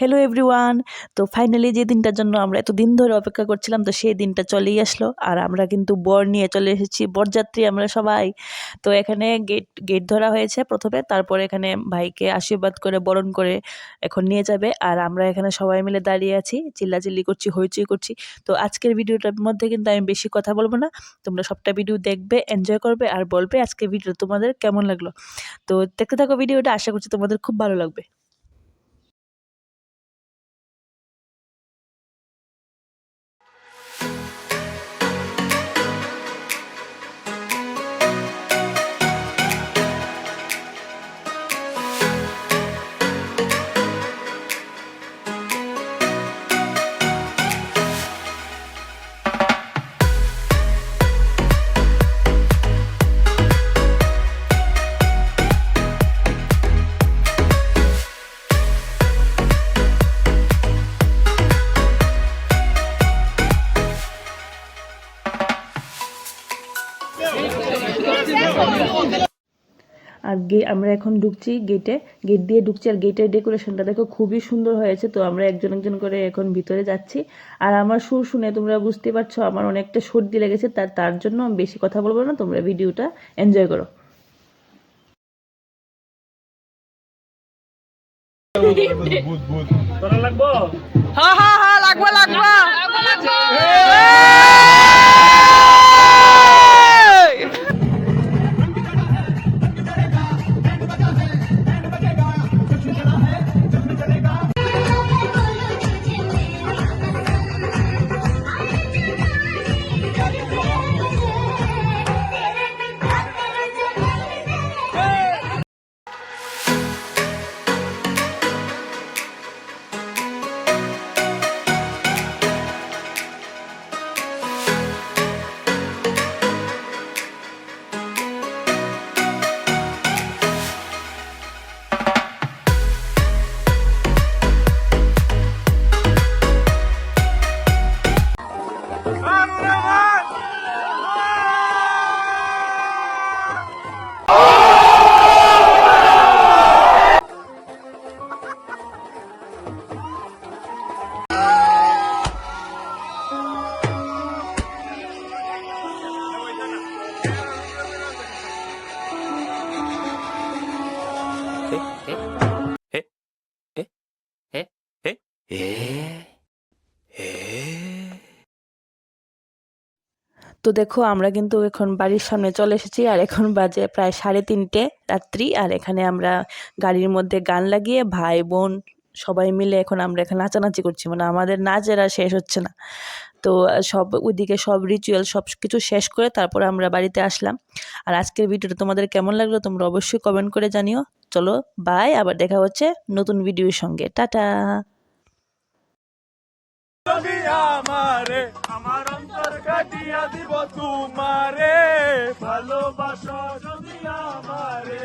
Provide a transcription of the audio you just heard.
Hello everyone. তো finally যে দিনটার জন্য আমরা এতদিন ধরে অপেক্ষা করছিলাম, তো সেই দিনটা চলেই আসলো। আর আমরা কিন্তু বর নিয়ে চলে এসেছি, বরযাত্রী আমরা সবাই। তো এখানে গেট ধরা হয়েছে প্রথমে, তারপরে এখানে ভাইকে আশীর্বাদ করে বরণ করে এখন নিয়ে যাবে। আর আমরা এখানে সবাই মিলে দাঁড়িয়ে আছি, চিল্লাচিল্লি করছি, হইচই করছি। তো আজকের ভিডিওটার মধ্যে কিন্তু আমি বেশি কথা বলবো না, তোমরা সবটা ভিডিও দেখবে, এনজয় করবে আর বলবে আজকের ভিডিও তোমাদের কেমন লাগলো। তো দেখতে থাকো ভিডিওটা, আশা করছি তোমাদের খুব ভালো লাগবে। আর আমরা এখন ঢুকছি গেট দিয়ে ঢুকছি। আর গেটের ডেকোরেশনটা দেখো খুবই সুন্দর হয়েছে। তো আমরা একজন একজন করে এখন ভিতরে যাচ্ছি। আর আমার সুর শুনে তোমরা বুঝতে পারছো আমার অনেকটা সর্দি লেগেছে, তার জন্য আমি বেশি কথা বলবো না, তোমরা ভিডিওটা এনজয় করো। লাগবো, হ্যাঁ হ্যাঁ হ্যাঁ, লাগবো লাগবো। তো দেখো আমরা কিন্তু এখন বাড়ির সামনে চলে এসেছি। আর এখন বাজে প্রায় 3:30 রাত্রি। আর এখানে আমরা গাড়ির মধ্যে গান লাগিয়ে ভাই বোন সবাই মিলে এখন আমরা এখানে নাচানাচি করছি, মানে আমাদের নাচের আর শেষ হচ্ছে না। তো সব ওইদিকে সব রিচুয়াল সব কিছু শেষ করে তারপরে আমরা বাড়িতে আসলাম। আর আজকের ভিডিওটা তোমাদের কেমন লাগলো তোমরা অবশ্যই কমেন্ট করে জানিও। চলো বাই, আবার দেখা হচ্ছে নতুন ভিডিওর সঙ্গে। টাটা। আমার অন্তর কাটিয়া দিব তোমারে, ভালোবাসা যদি আমারে।